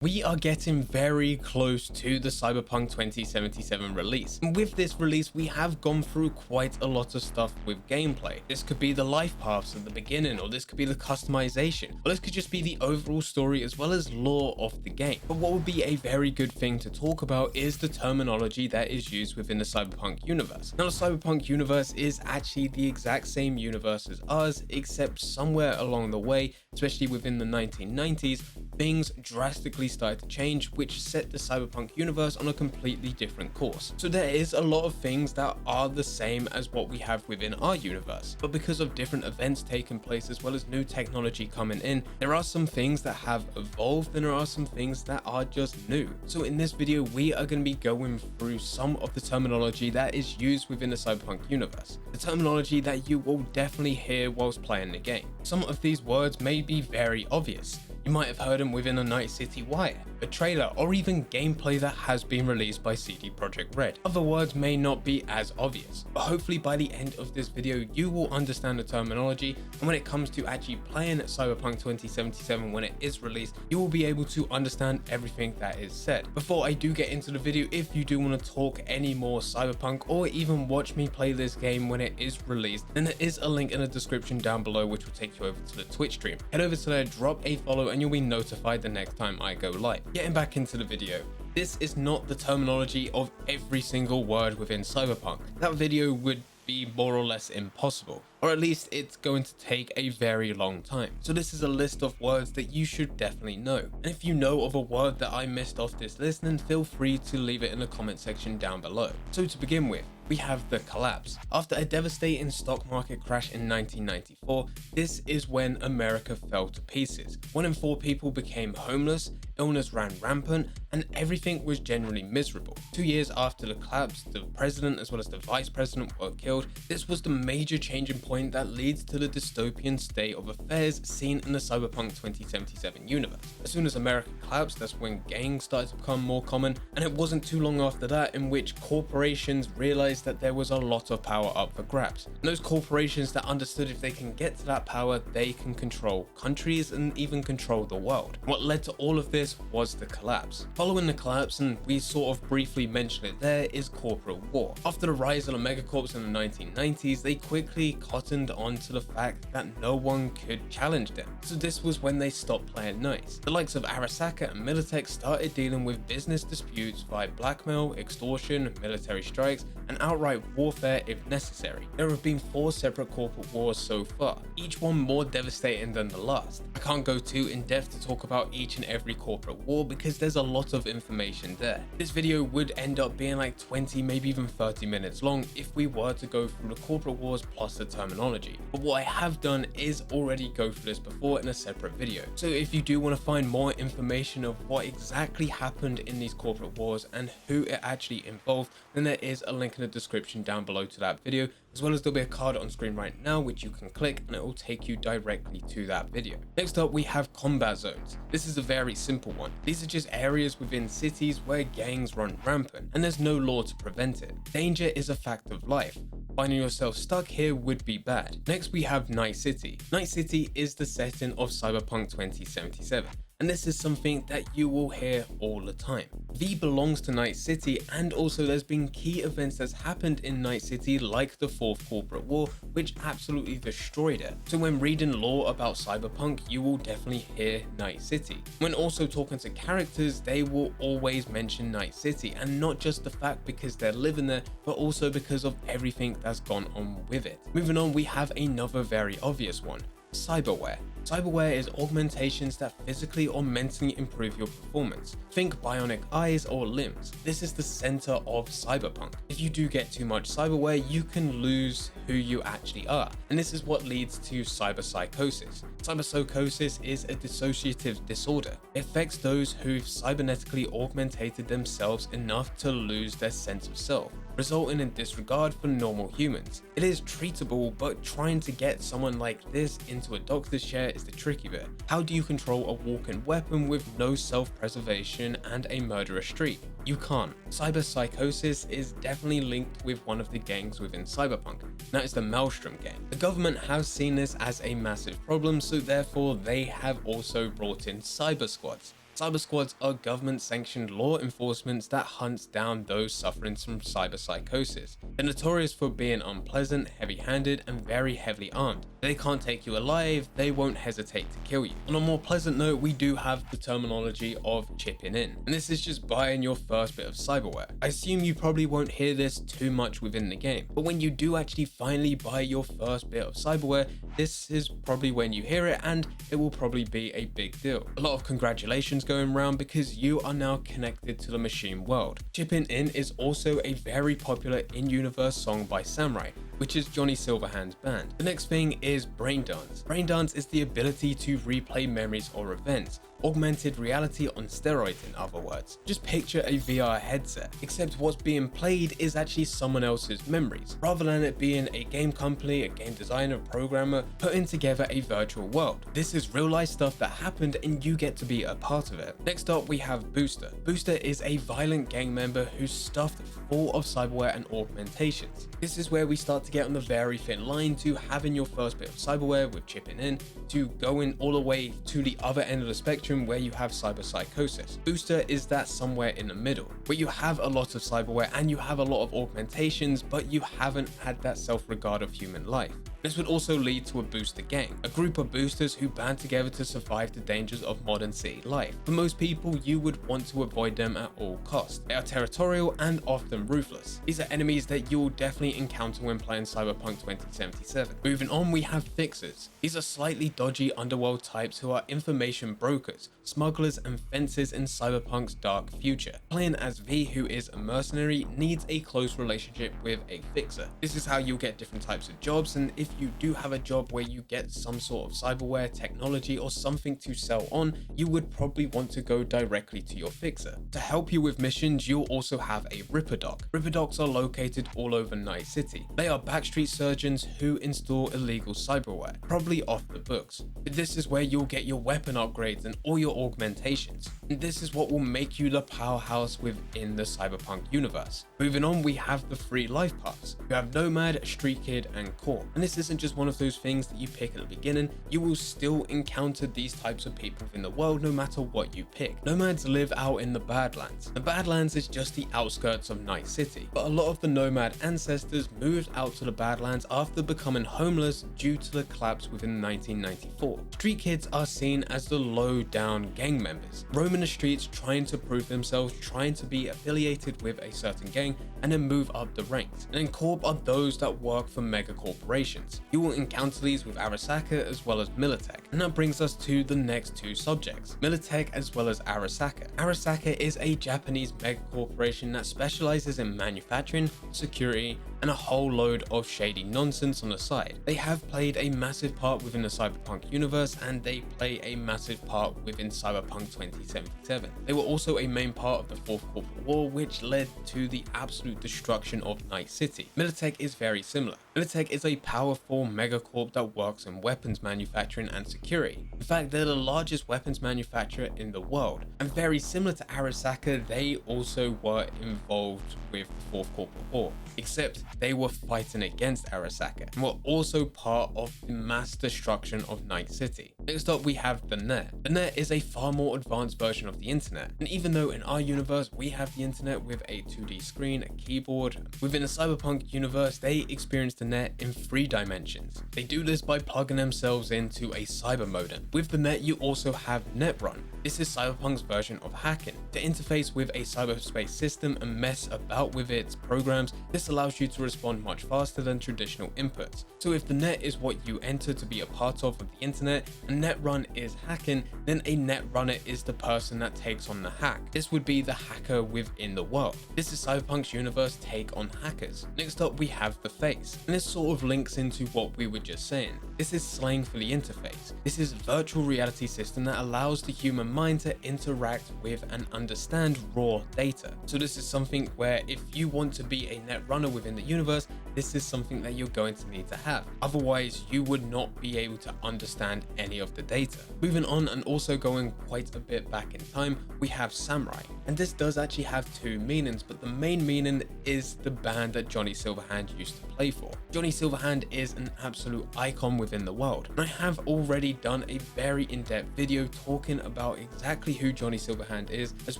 We are getting very close to the Cyberpunk 2077 release. And with this release, we have gone through quite a lot of stuff with gameplay. This could be the life paths at the beginning, or this could be the customization, or this could just be the overall story as well as lore of the game. But what would be a very good thing to talk about is the terminology that is used within the Cyberpunk universe. Now, the Cyberpunk universe is actually the exact same universe as ours, except somewhere along the way, especially within the 1990s, things drastically started to change, which set the Cyberpunk universe on a completely different course. So there is a lot of things that are the same as what we have within our universe, but because of different events taking place as well as new technology coming in, there are some things that have evolved and there are some things that are just new. So in this video, we are going to be going through some of the terminology that is used within the Cyberpunk universe, the terminology that you will definitely hear whilst playing the game. Some of these words may be very obvious. You might have heard them within a Night City Wire, a trailer, or even gameplay that has been released by CD Projekt Red. Other words may not be as obvious, but hopefully by the end of this video you will understand the terminology, and when it comes to actually playing Cyberpunk 2077 when it is released, you will be able to understand everything that is said. Before I do get into the video, if you do want to talk any more Cyberpunk or even watch me play this game when it is released, then there is a link in the description down below which will take you over to the Twitch stream. Head over to there, drop a follow, and you'll be notified the next time I go live. Getting back into the video, this is not the terminology of every single word within Cyberpunk. That video would be more or less impossible, or at least it's going to take a very long time. So this is a list of words that you should definitely know. And if you know of a word that I missed off this list, then feel free to leave it in the comment section down below. So to begin with, we have the collapse. After a devastating stock market crash in 1994, this is when America fell to pieces. 1 in 4 people became homeless, illness ran rampant, and everything was generally miserable. 2 years after the collapse, the president as well as the vice president were killed. This was the major changing point that leads to the dystopian state of affairs seen in the Cyberpunk 2077 universe. As soon as America collapsed, that's when gangs started to become more common, and it wasn't too long after that in which corporations realized that there was a lot of power up for grabs. And those corporations that understood if they can get to that power, they can control countries and even control the world. What led to all of this was the collapse. Following the collapse, and we sort of briefly mentioned it there, is corporate war. After the rise of the megacorps in the 1990s, they quickly cottoned on to the fact that no one could challenge them. So this was when they stopped playing nice. The likes of Arasaka and Militech started dealing with business disputes via blackmail, extortion, military strikes, and outright warfare if necessary. There have been 4 separate corporate wars so far, each one more devastating than the last. I can't go too in depth to talk about each and every corporate war because there's a lot of information there. This video would end up being like 20, maybe even 30 minutes long if we were to go through the corporate wars plus the terminology. But what I have done is already go through this before in a separate video. So if you do want to find more information of what exactly happened in these corporate wars and who it actually involved, then there is a link in the description down below to that video, as well as there'll be a card on screen right now which you can click and it will take you directly to that video. Next up, we have combat zones. This is a very simple one. These are just areas within cities where gangs run rampant and there's no law to prevent it. Danger is a fact of life. Finding yourself stuck here would be bad. Next, we have Night City. Night City is the setting of Cyberpunk 2077. And this is something that you will hear all the time. V belongs to Night City, and also there's been key events that's happened in Night City like the 4th Corporate War, which absolutely destroyed it. So when reading lore about Cyberpunk, you will definitely hear Night City. When also talking to characters, they will always mention Night City, and not just the fact because they're living there, but also because of everything that's gone on with it. Moving on, we have another very obvious one. Cyberware. Cyberware is augmentations that physically or mentally improve your performance. Think bionic eyes or limbs. This is the center of Cyberpunk. If you do get too much cyberware, you can lose who you actually are. And this is what leads to cyberpsychosis. Cyberpsychosis is a dissociative disorder. It affects those who've cybernetically augmentated themselves enough to lose their sense of self, resulting in disregard for normal humans. It is treatable, but trying to get someone like this into a doctor's chair is the tricky bit. How do you control a walking weapon with no self-preservation and a murderous streak? You can't. Cyberpsychosis is definitely linked with one of the gangs within Cyberpunk. That is the Maelstrom gang. The government has seen this as a massive problem, so therefore they have also brought in cyber squads. Cyber squads are government-sanctioned law enforcement that hunts down those suffering from cyberpsychosis. They're notorious for being unpleasant, heavy-handed, and very heavily armed. They can't take you alive, they won't hesitate to kill you. On a more pleasant note, we do have the terminology of chipping in, and this is just buying your first bit of cyberware. I assume you probably won't hear this too much within the game, but when you do actually finally buy your first bit of cyberware, this is probably when you hear it, and it will probably be a big deal. A lot of congratulations going around because you are now connected to the machine world. Chipping in is also a very popular in-universe song by Samurai, which is Johnny Silverhand's band. The next thing is brain dance. Brain dance is the ability to replay memories or events. Augmented reality on steroids, in other words. Just picture a VR headset, except what's being played is actually someone else's memories, rather than it being a game company, a game designer, programmer putting together a virtual world. This is real life stuff that happened and you get to be a part of it. Next up, we have Booster. Booster is a violent gang member who's stuffed full of cyberware and augmentations. This is where we start to get on the very thin line to having your first bit of cyberware with chipping in, to going all the way to the other end of the spectrum where you have cyberpsychosis. Booster is that somewhere in the middle, where you have a lot of cyberware and you have a lot of augmentations, but you haven't had that self-regard of human life. This would also lead to a booster gang, a group of boosters who band together to survive the dangers of modern city life. For most people, you would want to avoid them at all costs. They are territorial and often ruthless. These are enemies that you'll definitely encounter when playing Cyberpunk 2077. Moving on, we have Fixers. These are slightly dodgy underworld types who are information brokers, smugglers, and fences in Cyberpunk's dark future. Playing as V, who is a mercenary, needs a close relationship with a fixer. This is how you'll get different types of jobs, and if you do have a job where you get some sort of cyberware, technology, or something to sell on, you would probably want to go directly to your fixer. To help you with missions, you'll also have a ripperdoc. Ripperdocs are located all over Night City. They are backstreet surgeons who install illegal cyberware, probably off the books. But this is where you'll get your weapon upgrades and all your augmentations. And this is what will make you the powerhouse within the Cyberpunk universe. Moving on, we have the 3 life paths. You have Nomad, Street Kid, and Core. And this isn't just one of those things that you pick at the beginning. You will still encounter these types of people in the world no matter what you pick. Nomads live out in the Badlands. The Badlands is just the outskirts of Night City, but a lot of the Nomad ancestors moved out to the Badlands after becoming homeless due to the collapse within 1994. Street Kids are seen as the low-down gang members, roaming the streets trying to prove themselves, trying to be affiliated with a certain gang, and then move up the ranks. And then Corp are those that work for mega corporations. You will encounter these with Arasaka as well as Militech. And that brings us to the next 2 subjects, Militech as well as Arasaka. Arasaka is a Japanese mega corporation that specializes in manufacturing, security, and a whole load of shady nonsense on the side. They have played a massive part within the Cyberpunk universe, and they play a massive part within Cyberpunk 2077. They were also a main part of the 4th Corporate War, which led to the absolute destruction of Night City. Militech is very similar. Militech is a powerful megacorp that works in weapons manufacturing and security. In fact, they're the largest weapons manufacturer in the world. And very similar to Arasaka, they also were involved with the 4th Corporate War, except they were fighting against Arasaka and were also part of the mass destruction of Night City. Next up, we have the Net. The Net is a far more advanced version of the internet, and even though in our universe we have the internet with a 2D screen, a keyboard, within the Cyberpunk universe they experience the Net in 3 dimensions. They do this by plugging themselves into a cyber modem. With the Net, you also have Netrun. This is Cyberpunk's version of hacking. To interface with a cyberspace system and mess about with its programs, this allows you to respond much faster than traditional inputs. So if the Net is what you enter to be a part of the internet, and Netrun is hacking, then a Netrunner is the person that takes on the hack. This would be the hacker within the world. This is Cyberpunk's universe take on hackers. Next up, we have the Face, and this sort of links into what we were just saying. This is slang for the interface. This is a virtual reality system that allows the human mind to interact with and understand raw data. So this is something where if you want to be a Netrunner within the universe, this is something that you're going to need to have. Otherwise, you would not be able to understand any of the data. Moving on and also going quite a bit back in time, we have samurai. And this does actually have two meanings, but the main meaning is the band that Johnny Silverhand used to play for. Johnny Silverhand is an absolute icon within the world. And I have already done a very in-depth video talking about exactly who Johnny Silverhand is, as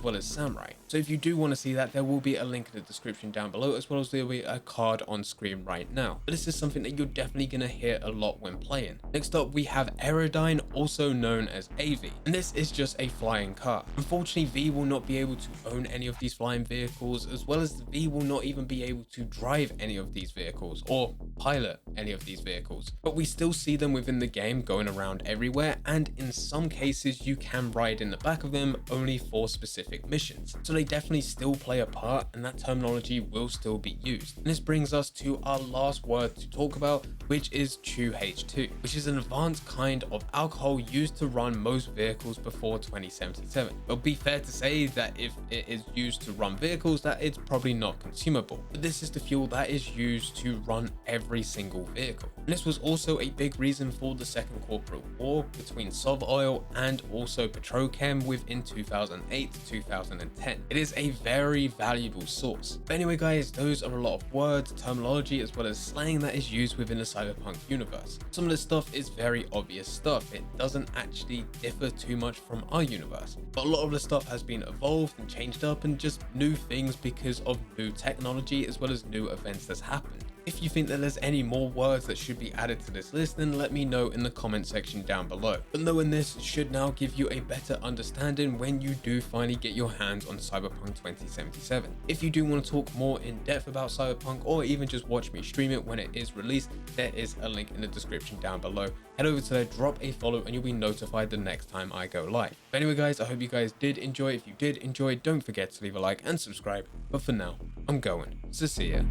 well as samurai. So if you do want to see that, there will be a link in the description down below, as well as there will be a card on screen right now. But this is something that you're definitely going to hear a lot when playing. Next up, we have Aerodyne, also known as AV. And this is just a flying car. Unfortunately, V will not be able to own any of these flying vehicles, as well as V will not even be able to drive any of these vehicles or pilot any of these vehicles. But we still see them within the game going around everywhere, and in some cases you can ride in the back of them only for specific missions. So they definitely still play a part, and that terminology will still be used. And this brings us to our last word to talk about, which is Chew H2, which is an advanced kind of alcohol used to run most vehicles before 2077. It'll be fair to say that if it is used to run vehicles, that it's probably not consumable. But this is the fuel that is used to run every single vehicle. And this was also a big reason for the Second Corporate War between Sov Oil and also Petrochem within 2008 to 2010. It is a very valuable source. But anyway guys, those are a lot of words, terminology, as well as slang that is used within the Cyberpunk universe. Some of this stuff is very obvious stuff. It doesn't actually differ too much from our universe. But a lot of the stuff has been evolved and changed up, and just new things because of new technology as well as new events that's happened. If you think that there's any more words that should be added to this list, then let me know in the comment section down below. But knowing this should now give you a better understanding when you do finally get your hands on Cyberpunk 2077. If you do want to talk more in depth about Cyberpunk, or even just watch me stream it when it is released, there is a link in the description down below. Head over to there, drop a follow, and you'll be notified the next time I go live. But anyway guys, I hope you guys did enjoy. If you did enjoy, don't forget to leave a like and subscribe. But for now, I'm going. So see ya.